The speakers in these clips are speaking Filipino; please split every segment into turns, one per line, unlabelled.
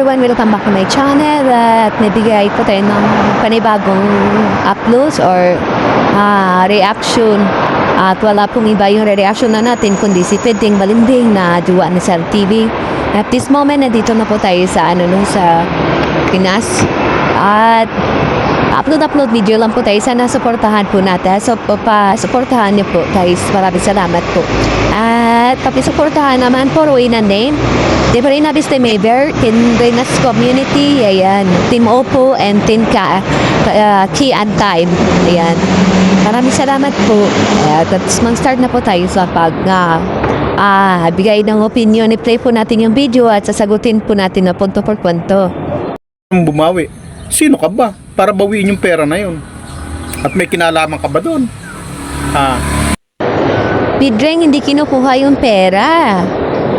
everyone, welcome back to my channel at nabigay ko tayo ng panibagong uploads or reaction at wala pong iba yung reaction na natin kundi si Pedring Balimbing na duwa ni Cell TV. At this moment, nandito na po tayo sa sa Pinas at upload video lang po tayo. Sana supportahan po natin. So, supportahan niyo po guys. Maraming salamat po. At supportahan naman po Rowena name. Di pa rin nabis tayo Maver, Team Renas Community, ayan, Team Oppo, and Team Key and Time, ayan. Maraming salamat po. At mag-start na po tayo sa bigay ng opinion. I-play po natin yung video at sasagutin po natin na punto por punto.
Bumawi. Sino ka ba? Para bawiin yung pera na yun. At may kinalaman ka ba doon?
Pedring, hindi kinukuha yung pera.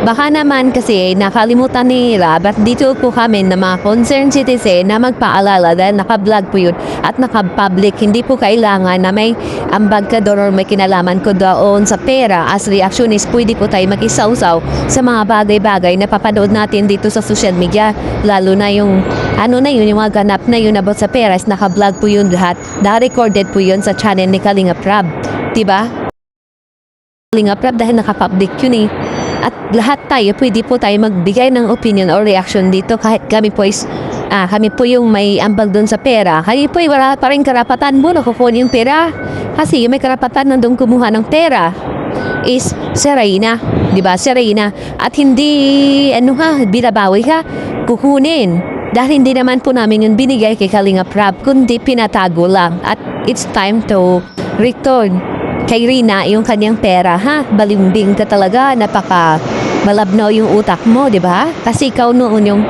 Baka naman kasi nakalimutan nila, but dito po kami na mga concerned citizen na magpaalala dahil naka-vlog po yun at naka-public. Hindi po kailangan na may ambag ka doon or may kinalaman ko doon sa pera. As reactionist, pwede po tayo mag-isaw-saw sa mga bagay-bagay na papanood natin dito sa social media. Lalo na yung yung mga ganap na yun about sa pera. Naka-vlog po yun lahat. Na-recorded po yun sa channel ni Kalinga Prab. Diba? Kalinga Prab dahil naka-public yun eh. At lahat tayo, pwede po tayo magbigay ng opinion or reaction dito kahit kami po yung may ambag doon sa pera. Kaya po wala pa rin karapatan mo na kukunin yung pera. Kasi yung may karapatan nandun kumuha ng pera is si Reyna. Diba? Si Reyna. At hindi, binabawi ka, kukunin. Dahil hindi naman po namin yung binigay kay Kalinga Prab, kundi pinatago lang. At it's time to return kay Rina yung kanyang pera, ha? Balimbing ka talaga, napaka malabnaw yung utak mo, di ba? Kasi ikaw noon yung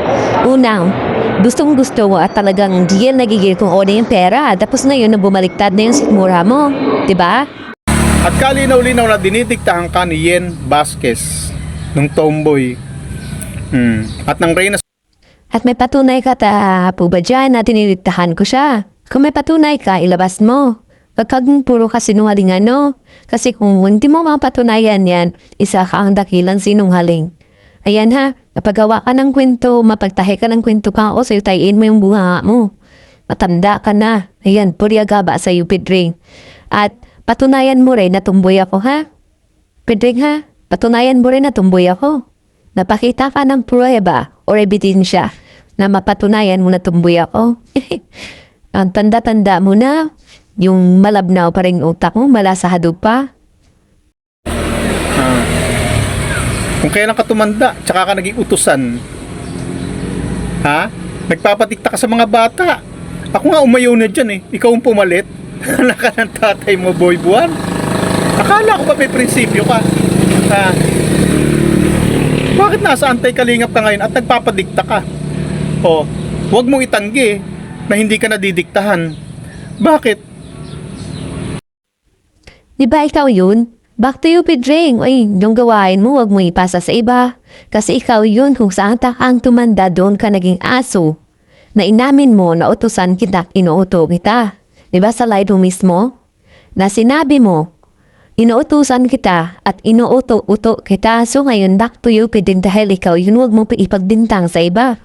unang gustong-gusto mo at talagang diyan nagigil kung ano yung pera. Tapos ngayon na bumaliktad na yung sikmura mo, di ba?
At kalinaw-linaw na dinidiktahan ka ni Yen Vasquez ng tomboy. At ng Reyna.
At may patunay ka po ba dyan na tinidiktahan ko siya? Kung may patunay ka, ilabas mo. Pagkag puro ka sinungalingan, no? Kasi kung hindi mo mapatunayan yan, isa ka ang dakilang sinungaling. Ayan ha, napagawa ka ng kwento, mapagtahi ka ng kwento ka o sa'yo tayin mo yung bunga mo. Matanda ka na. Ayan, puriagaba sa'yo, Pedring. At patunayan mo rin na tumboy ako, ha? Pedring, ha? Patunayan mo rin na tumboy ako. Napakita ka ng prueba o ebidensya na mapatunayan mo na tumboy ako. Ang tanda-tanda mo na, yung malabnaw pa rin utak mo, malasahado pa.
Kung kailan ka tumanda, tsaka ka naging utusan. Ha? Nagpapatikta ka sa mga bata. Ako nga umayaw na dyan eh. Ikaw ang pumalit. Anak ka ng tatay mo, boy buwan. Akala ko ba may prinsipyo ka? Bakit nasa antay-kalingap ka ngayon at nagpapadikta ka? Huwag mong itanggi na hindi ka nadidiktahan. Bakit?
Diba ikaw yun? Back to you, Pedring. Ay, yung gawain mo, wag mo ipasa sa iba. Kasi ikaw yun kung saan ang tumanda doon ka naging aso. Na inamin mo na utusan kita, inuuto kita. Diba sa live mo mismo? Na sinabi mo, inuutusan kita at inuuto-uto kita. So ngayon, back to you, Pedring, dahil ikaw yun, wag mo ipagbintang sa iba.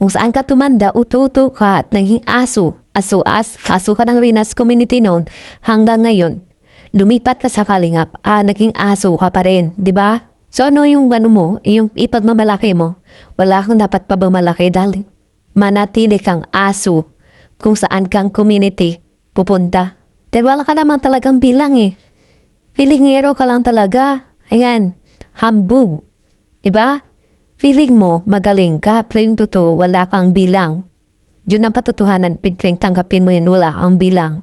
Kung saan ka tumanda, uto-uto ka at naging aso. Aso ka ng Renas Community noon hanggang ngayon. Lumipat ka sa Kalingap, naging aso ka pa rin, di ba? So ano yung mo, yung ipagmamalaki mo? Wala kang dapat pabamalaki dahil manatili kang aso kung saan kang community pupunta. Dahil wala ka naman talagang bilang eh. Feelingero ka lang talaga. Ayan, hambog. Di ba? Feeling mo, magaling ka, pero yung totoo, wala kang bilang. Yun ang patutuhanan, Pedring, tanggapin mo yun, wala kang bilang.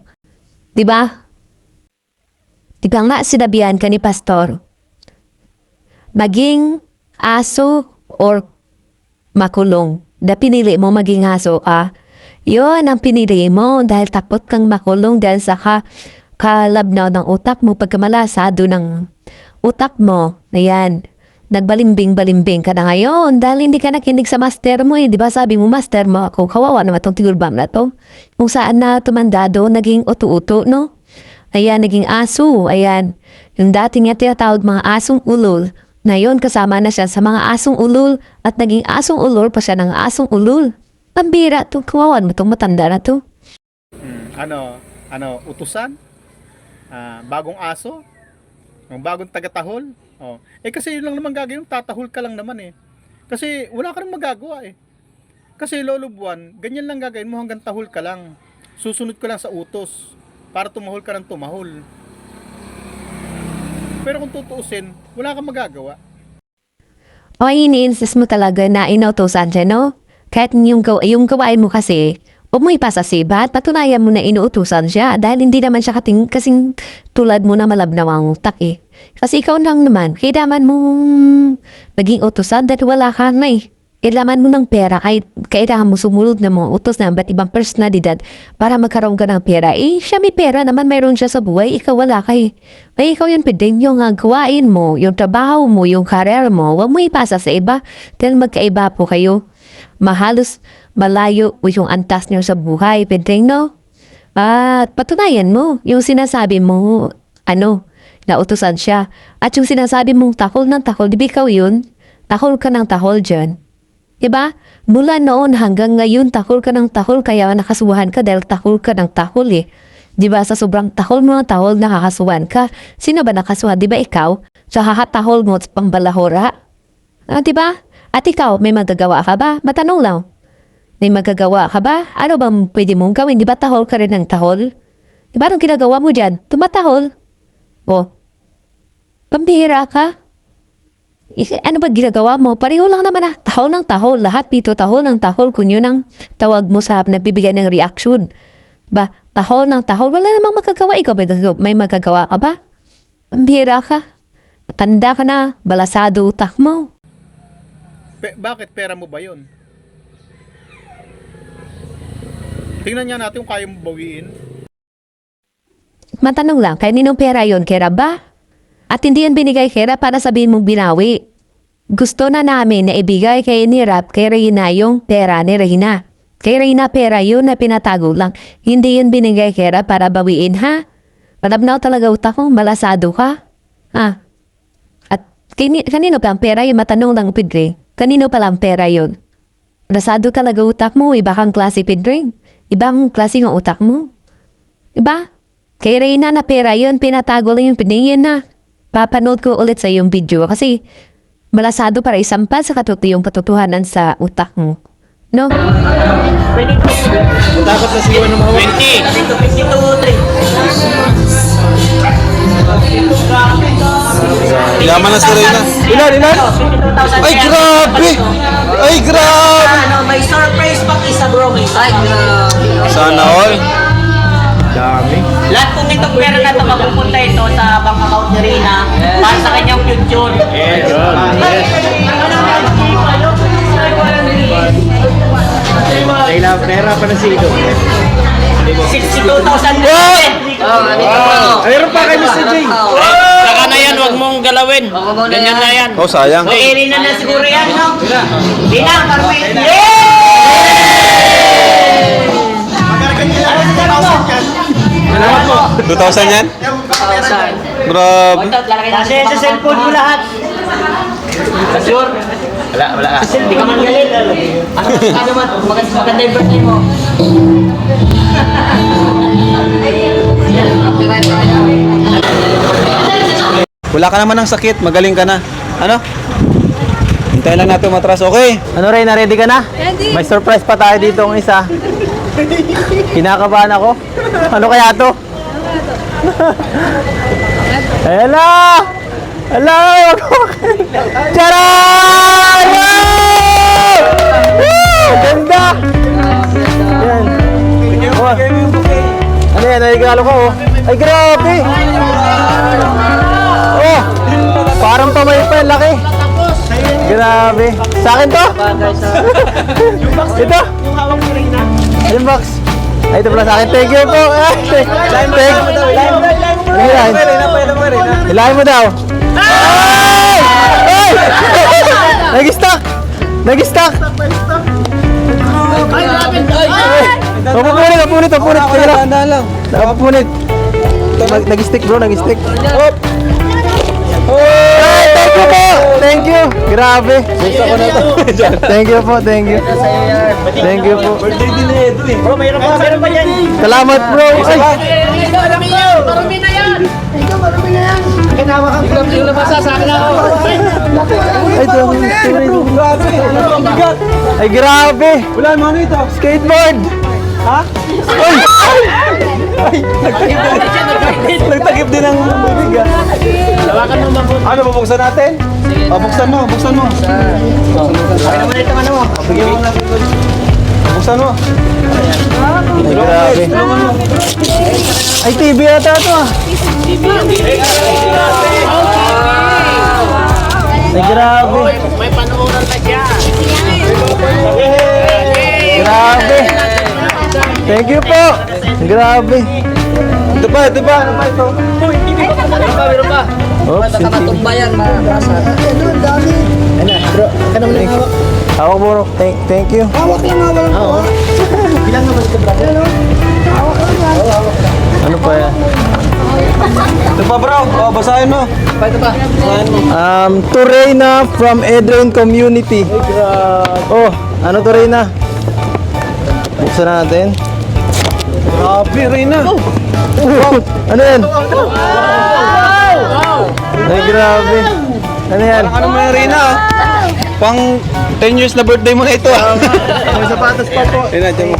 Di ba? Diba nga sinabihan ka ni Pastor, maging aso or makulong. Da pinili mo maging aso ka. Yun ang pinili mo dahil takot kang makulong dahil sa kalabnaw ng utak mo pagkamalasado ng utak mo. Ayan, nagbalimbing-balimbing ka na ngayon dahil hindi ka nakinig sa master mo eh. Diba sabi mo, master mo ako, kawawa naman itong tigulbam na to. Kung saan na tumandado, naging uto-uto, no? Ayan, naging aso. Ayan, yung dating niya tinatawag mga asong ulol, Ngayon kasama na siya sa mga asong ulol at naging asong ulol pa siya ng asong ulol. Pambira to, kawawan mo itong matanda na to.
Utusan? Bagong aso? Yung bagong tagatahol? Oh. Kasi yun lang naman gagawin, tatahol ka lang naman eh. Kasi wala ka rin magagawa eh. Kasi Lolo Buwan, ganyan lang gagawin mo hanggang tahol ka lang. Susunod ka lang sa utos para tumahol ka ng tumahol. Pero kung tutuusin, wala kang magagawa.
O iniinsist mo talaga na inuutosan siya, no? Kahit yung gawain mo kasi, huwag mo ipasa sa iba at patunayan mo na inuutosan siya dahil hindi naman siya kasing tulad mo na malabnawang utak eh. Kasi ikaw lang naman, kailangan mong maging utosan dahil wala ka na eh. Kailangan mo ng pera kahit kailangan mo sumunod ng mga utos na iba't ibang personalidad para magkaroon ka ng pera. Eh, siya may pera naman, mayroon siya sa buhay, ikaw wala ka eh. Ay, ikaw yung pwedeng yung gawain mo, yung trabaho mo, yung career mo, huwag mo ipasa sa iba dahil magkaiba po kayo. Mahalos malayo yung antas niyo sa buhay, pwedeng no? At patunayan mo yung sinasabi mo, nautusan siya. At yung sinasabi mong takol ng takol, di ba ikaw yun? Takol ka ng takol dyan. Diba? Mula noon hanggang ngayon, takol ka ng takol, kaya nakasuhan ka dahil takol ka ng takol eh. Diba? Sa sobrang takol mo ng takol, nakakasuhan ka. Sino ba nakasuhan? Diba ikaw? Sa hahatahol mo at pambalahora? Diba? At ikaw, may magagawa ka ba? Matanong lang. May magagawa ka ba? Ano bang pwede mong gawin? Diba tahol ka rin ng tahol? Diba anong ginagawa mo dyan? Tumatahol. O, pambihira ka? Ano ba ginagawa mo? Pareho lang naman tahol ng tahol. Lahat pito tahol ng tahol kung yun ang tawag mo sa nagbibigay ng reaksyon. Ba, tahol ng tahol, wala namang magagawa. Ikaw may magagawa ka ba? Pambihira ka. Tanda ka na, balasado utak mo.
Bakit pera mo ba yun? Tingnan niya natin kung kaya mo bawiin.
Matanong lang, kaya ninong pera yun? Kera ba? At hindi yan binigay kera para sabihin mong binawi. Gusto na namin na ibigay kay Nirap kay Reyna yung pera ni Reyna. Kay Reyna pera yun na pinatago lang. Hindi yun binigay kera para bawiin ha? Malabnaw talaga utak mo, malasado ka. At kanino pa ang pera yun? Matanong lang Pedring. Kanino pa lang pera yun? Malasado talaga utak mo, iba kang klase Pedring. Ibang klase ng utak mo. Iba? Kay Reyna na pera yun, pinatago lang yung piningin na. Papanood ko ulit sa yung video kasi malasado para isampa sa yung katotohanan sa utak mo. No?
Dapat na siya ng mga
20. Yaman na si Reyna. Ilan? Ay, grabe! Ay, grabe!
May surprise pa isa bro. Ay, grabe.
Sana all.
dami.
Lahat po nitong pera na ito mapupunta ito sa bank account ni Reyna para sa kanyang future.
Yes. Kailangan pera pa na si Ido.
62,000
Ayun pa kay Mr. J.
Saka na yan, huwag mong galawin. Ganyan na yan.
Oh, sayang.
Okay, Reyna na siguro yan, no? Di na, parang
Salamat po.
2,000 yan?
2,000.
Grabe.
Kasi sa cellphone mo lahat. Sure?
Wala ka.
Hindi ka man galit. Ano man, maganda yung birthday mo.
Wala ka naman ng sakit, magaling ka na. Ano? Hintayin lang natin matras, okay?
Ano Reyna, ready ka na? Ready. May surprise pa tayo dito ng isa. Kinakabahan ako. Ano kaya to? Hello! Hello! Charan! Woo! Ganda! Yan. Oh. Ano yan? Nagigalo ko oh. Ay grabe! Oh! Parang pamay pa yung laki. Grabe. Sa akin to? Ito? Yung box. Ay, ito pala sa akin. Thank you po. Hilahin mo daw. Ay! Ay! Nag-stuck! Nag-stuck! Papunit. Dahan lang. Papunit. Nag-stick bro, nag-stick. Ay, thank you po! Thank you! Grabe! Thank you po, thank you. Thank you po.
Birthday din eh, Edo eh.
Bro, mayroon pa yan.
Salamat bro! Ay! Ay, ay, grabe!
Wala mo ano ito?
Skateboard! Ha? Ay! Ay! Nagtakip din ang bibig ah.
Ano, bubuksan natin? O, buksan mo, buksan mo. Bigyan mo natin. Buksan mo.
Ay, grabe. Ay, TV yata ito ah. Ay, grabe.
May panuuran na siya.
Grabe. Thank you po. Grabe.
Ito pa, ito pa. Ano pa ito?
Oops, ako bro. Thank you. Ano pa yan?
Ito pa bro, o, basahin mo.
To Reyna from Edron Community. Oh, ano to Reyna? Buksan natin.
Grabe, Reyna.
Ano yan? Ay, grabe. Ano yan?
Ano mo yan, Reyna? Pang 10 years na birthday mo na ito.
May sapatos pa po.
Reyna, dyan mo.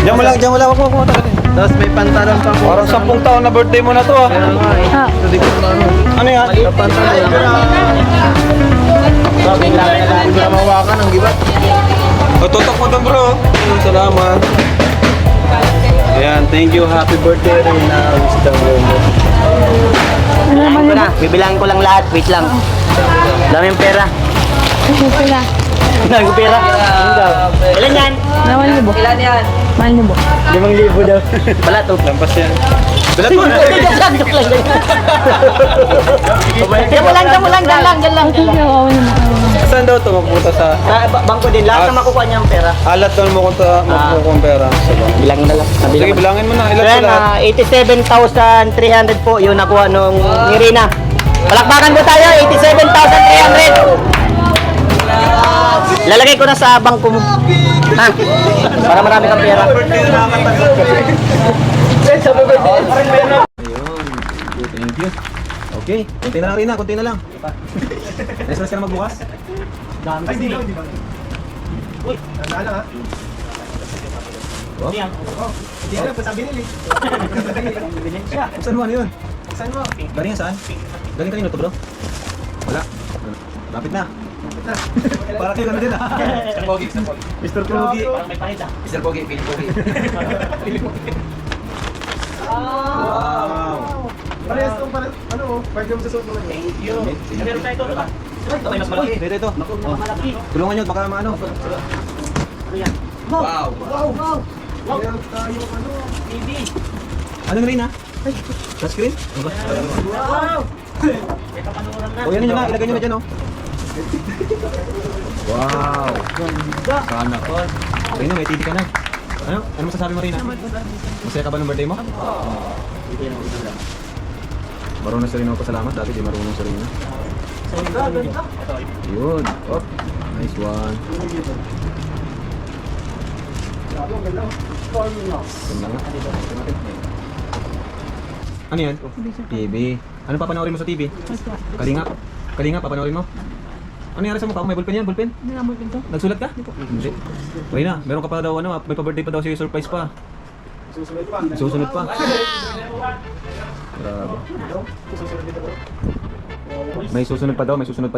Dyan mo lang, dyan mo lang. Wag mo tagalin.
Tapos may pantalon pa po.
Parang 10 taon na birthday mo na to ah. Ano yan?
Mawakan ang gibat.
O, tutok mo doon bro. Salamat. Ayan, thank you. Happy birthday, Reyna. Wisdom mo.
Ito na, bibilangin ko lang lahat. Wait lang. Daming pera. Daming pera. Ilan yan? Ilan yan? 5,000 daw. Wala to.
Lampas yan. Balat mo.
Diyan lang.
Saan daw ito? Magpupunta sa...
Sa bangko din, lahat na makukuha niya ang pera.
Alat doon mo kung makukuha ang pera.
Bilangin na lang.
Sige, bilangin mo na. Ilan
Then,
sila?
87,300 po yung nakuha nung ni Rina. Palakpakan ko tayo, 87,300. Lalagay ko na sa bangko mo. Ha? Para marami kang pera.
Thank you. Okay, konti na lang Rina, konti na lang. Rest ka na magbukas? Ay, di ba? Uy, nandaan ha? Hindi alam, basta binili. Saan mo ano yun? Saan mo? Galing saan? Galing kanino to bro? Wala. Lapit na. Para kayo na din ah. Mr. Pogi. Mr. Pogi. Mr. Pogi, Pili Pogi. Wow.
Parehas kong ano, pwede mo sa suot mo lang.
Thank you. Meron tayo ito, diba? Ito may mas malaki.
Dito. Tulungan nyo, baka maano. Wow.
Meron tayo ano.
TV.
Anong rin ha? Touchscreen?
Wow! Ito panuuran na.
O yan nyo na, ilagay nyo na dyan oh. Wow. Sana all. Rina, may TV ka na. Ano masasabi mo Rina? Masaya ka ba ng birthday mo? Marunong sa Rina pasalamat, dati di marunong sa Rina. Yun. Oh, nice one. Ano yan? TV. Ano papanoorin mo sa TV? Kalingap. Kalingap, papanoorin mo? Ano nangyari sa mukha mo? May ballpen yan? Ballpen?
Hindi nga ballpen to.
Nagsulat ka? Hindi. Reyna, meron ka pa daw ano, may pa-birthday pa daw sa'yo, surprise pa. Susunod pa. Grabe. May susunod pa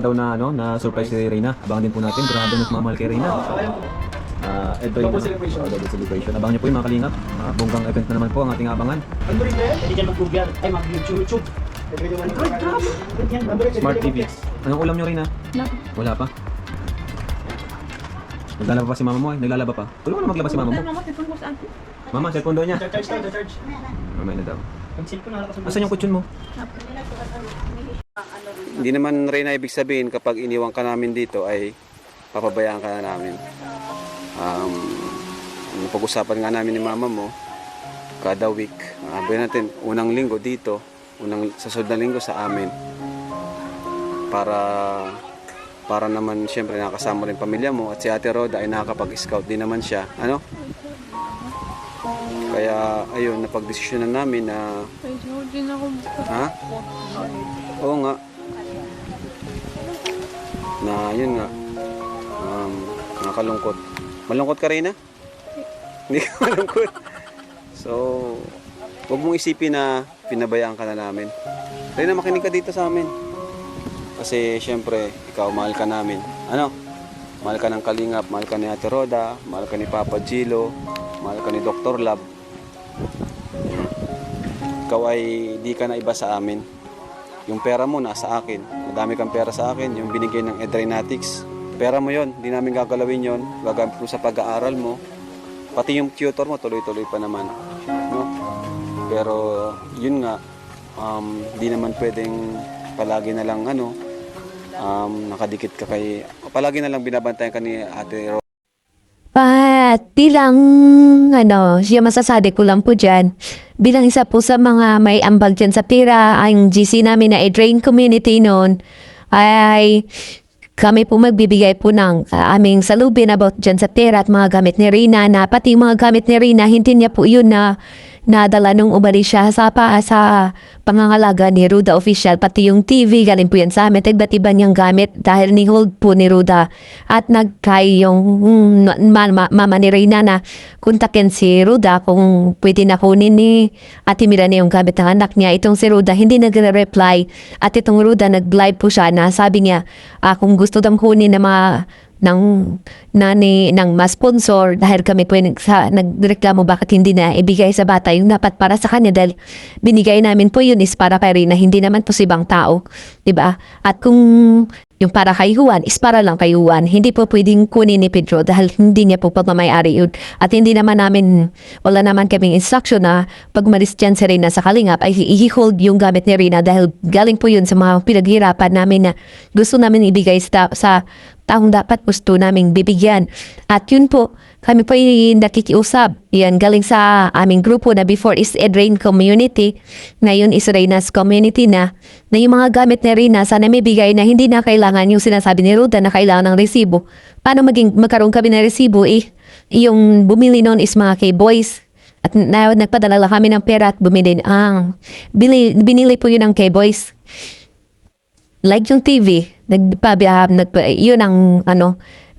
daw na ano, na surprise si Reyna. Abangan din po natin, grabe mas mamahal kay Reyna. Double celebration. Abangan niyo po yung mga kalingap. Bonggang event na naman po ang ating abangan.
Hindi dyan mag-Google. Ay, mag-YouTube.
Smart TV. Anong ulam niyo Reyna? Wala pa. Naglalaba pa si mama mo eh. Naglalaba pa. Tulungan na maglaba si mama mo. Mama, cellphone daw niya.
Charge.
Mamay na daw.
Ang cellphone na nakasabot.
Asan yung kutsyon mo? Hindi naman rin na ibig sabihin kapag iniwan ka namin dito ay papabayaan ka na namin. Pag-usapan nga namin ni mama mo kada week. Sabihin natin, unang linggo dito, sa sunod na linggo sa amin.
para naman siyempre nakasama rin pamilya mo, at si Ate Roda ay nakakapag-scout din naman siya, ano? Kaya ayun, napagdesisyonan namin na ha? Oo nga. Na yun nga. Nakalungkot. Malungkot ka rin, ha? Hindi ka malungkot. So, huwag mong isipin na pinabayaan ka na namin. Reyna, makinig ka dito sa amin. Kasi syempre, ikaw mahal ka namin. Ano? Mahal ka ng Kalingap, mahal ka ni Ate Roda, mahal ka ni Papa Gilo, mahal ka ni Dr. Lab. Ikaw ay di ka na iba sa amin. Yung pera mo nasa akin. Madami kang pera sa akin. Yung binigay ng Edrynatics, pera mo yon, di namin gagalawin yon. Gagamit mo sa pag-aaral mo. Pati yung tutor mo, tuloy-tuloy pa naman. No? Pero yun nga, di naman pwedeng palagi na lang nakadikit ka kay, palagi na lang binabantayan ka ni Ate Roda.
Bilang, siya masasabi ko lang po dyan, bilang isa po sa mga may ambag dyan sa pera, ang GC namin na Drain Community noon, ay kami po magbibigay po ng aming salubin about dyan sa pera at mga gamit ni Rina, na pati mga gamit ni Rina, hindi niya po yun na nadala nung umalis siya sa pangangalaga ni Ruda Official, pati yung TV, galing po yan sa amin, iba't iba niyang gamit dahil ni-hold po ni Ruda. At nag-try yung mama ni Reyna na kontakin si Ruda kung pwede na kunin ni Ate Mirana yung gamit ng anak niya. Itong si Ruda hindi nagre-reply, at itong Ruda nag-live po siya na sabi niya, kung gusto daw kunin na ng ma-sponsor, dahil kami po nagreklamo bakit hindi na ibigay sa bata yung dapat para sa kanya, dahil binigay namin po yun is para kay Rina, hindi naman po si ibang tao, diba? At kung yung para kay Juan is para lang kay Juan, hindi po pwedeng kunin ni Pedro dahil hindi niya po pagmamayari yun. At hindi naman wala naman kaming instruction na pag malis dyan si Rina sa Kalingap ay i-hold yung gamit ni Rina, dahil galing po yun sa mga pinaghirapan namin na gusto namin ibigay sa taong dapat gusto naming bibigyan. At yun po, kami po yung nakikiusap. Yan, galing sa aming grupo na before is Drain Community. Ngayon is Reyna's Community na yung mga gamit ni Rina, sana may bigay na hindi na kailangan yung sinasabi ni Ruda na kailangan ng resibo. Paano magkaroon kami ng resibo? Yung bumili noon is mga K-Boys. At nagpadala lang kami ng pera at bumili. Binili po yun ng K-Boys. Like yung TV, yun ang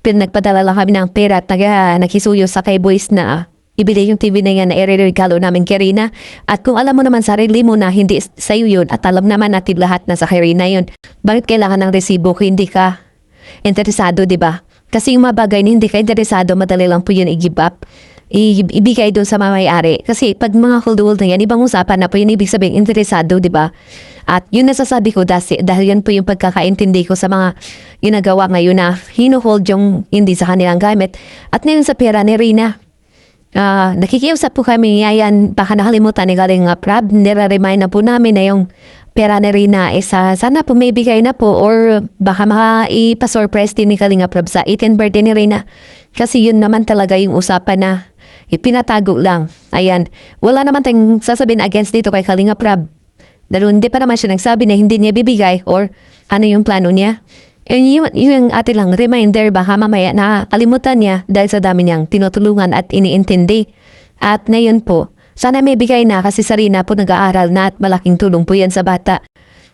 nagpadala lang kami ng pera at nakisuyo sa K-Boys na ibili yung TV na yan na ireregalo namin kay Rina. At kung alam mo naman sarili mo na hindi sa'yo yun, at alam naman natin lahat na sa kay Rina yun, bakit kailangan ng resibo kung hindi ka interesado, diba? Kasi yung mga bagay na hindi ka interesado, madali lang po yun i-give up. Ibigay doon sa mamayari. Kasi pag mga hold na yan, ibang usapan na po yun, ibig sabihin interesado, diba? At yun nasasabi ko dahil yan po yung pagkakaintindi ko sa mga ginagawa ngayon na hinuhold yung hindi sa kanilang gamit. At ngayon sa pera ni Rina, nakikiusap po kami, yan, baka nakalimutan ni galing Prab, nire-remind na po namin na yung pera ni Rina sana po may bigay na po, or baka ipa-surprise din ni Kalinga Prab sa 18th birthday ni Rina. Kasi yun naman talaga yung usapan na ipinatago lang. Ayan, wala naman tayong sasabihin against dito kay Kalinga Prab. Dahil hindi pa naman siya nagsabi na hindi niya bibigay or ano yung plano niya. Yung ate lang reminder, baka mamaya nakalimutan niya dahil sa dami niyang tinutulungan at iniintindi. At ngayon po, sana may bigay na kasi sa Rina po nag-aaral na at malaking tulong po yan sa bata.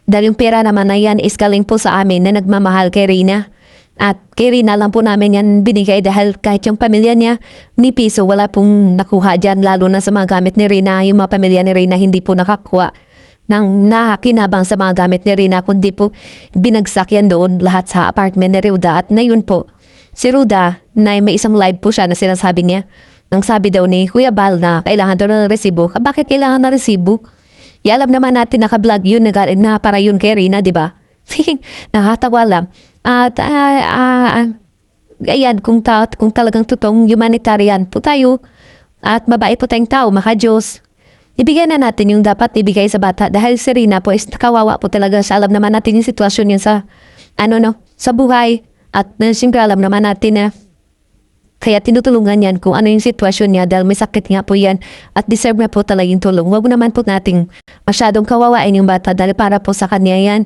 Dahil yung pera naman na yan is galing po sa amin na nagmamahal kay Rina. At kay Rina lang po namin yan binigay dahil kahit yung pamilya niya ni piso wala pong nakuha dyan, lalo na sa mga gamit ni Rina. Yung mga pamilya ni Rina hindi po nakakuha ng nakinabang sa mga gamit ni Rina, kundi po binagsak yan doon lahat sa apartment ni Ruda. At ngayon po, si Ruda, na may isang live po siya na sinasabi niya, nang sabi daw ni Kuya Bal na kailangan daw ng resibo. Bakit kailangan na resibo? Alam naman natin naka-vlog yun na para yun kay Rina, di ba? Nakatawa lang. At ayan, kung talagang totoong humanitarian po tayo at mabait po tayong tao, maka-Diyos, ibigay na natin yung dapat ibigay sa bata dahil si Rina po is kawawa po talaga siya. Alam naman natin yung sitwasyon yun sa sa buhay, at siyempre alam naman natin na kaya tinutulungan yan kung ano yung sitwasyon niya dahil may sakit nga po yan at deserve na po talaga yung tulong. Huwag naman po nating masyadong kawawain yung bata dahil para po sa kanya yan.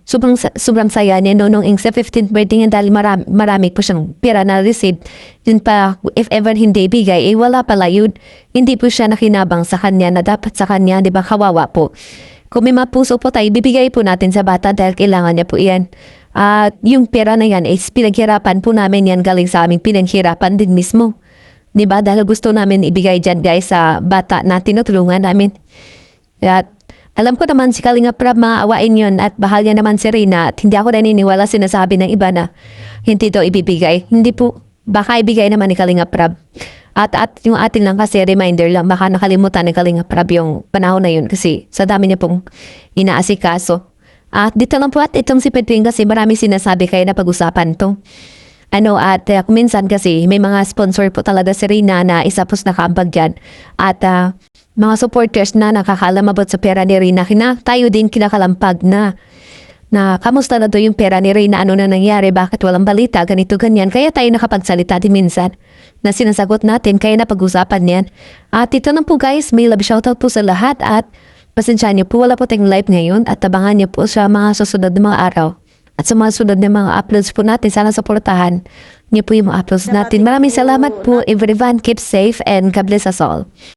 Sobrang saya niya nung sa 15th birthday niya dahil marami po siyang pera na receive. Yun pa, if ever hindi bigay, wala pala yun. Hindi po siya nakinabang sa kanya na dapat sa kanya, di ba, kawawa po. Kung may mapuso po tayo, bibigay po natin sa bata dahil kailangan niya po yan. At yung pera na yan, pinaghirapan po namin yan galing sa aming pinaghirapan din mismo. Di ba? Dahil gusto namin ibigay dyan guys sa bata na tinutulungan namin. At alam ko naman si Kalinga Prab maawain yun at bahal niya naman si Rina at hindi ako naniniwala sinasabi ng iba na hindi daw ibibigay. Hindi po, baka ibigay naman ni Kalinga Prab. At yung atin lang kasi reminder lang, baka nakalimutan ni Kalinga Prab yung panahon na yun kasi sa dami niya pong inaasikaso. At dito lang po at itong si Pedring kasi marami sinasabi kayo na pag-usapan to. Minsan kasi may mga sponsor po talaga si Rina na isa po nakambag dyan. At mga supporters na nakakalamabot sa pera ni Rina, tayo din kinakalampag na kamusta na to yung pera ni Rina, ano na nangyari, bakit walang balita, ganito, ganyan. Kaya tayo nakapagsalita din minsan na sinasagot natin, kaya napag-usapan yan. At ito na po guys, may love shoutout po sa lahat at pasensya niyo po, wala po tayong live ngayon at tabangan niyo po sa mga susunod na mga araw. At sa mga sunod na mga uploads po natin, sana supportahan niyo po yung mga uploads natin. Maraming salamat po everyone, keep safe and God bless us all.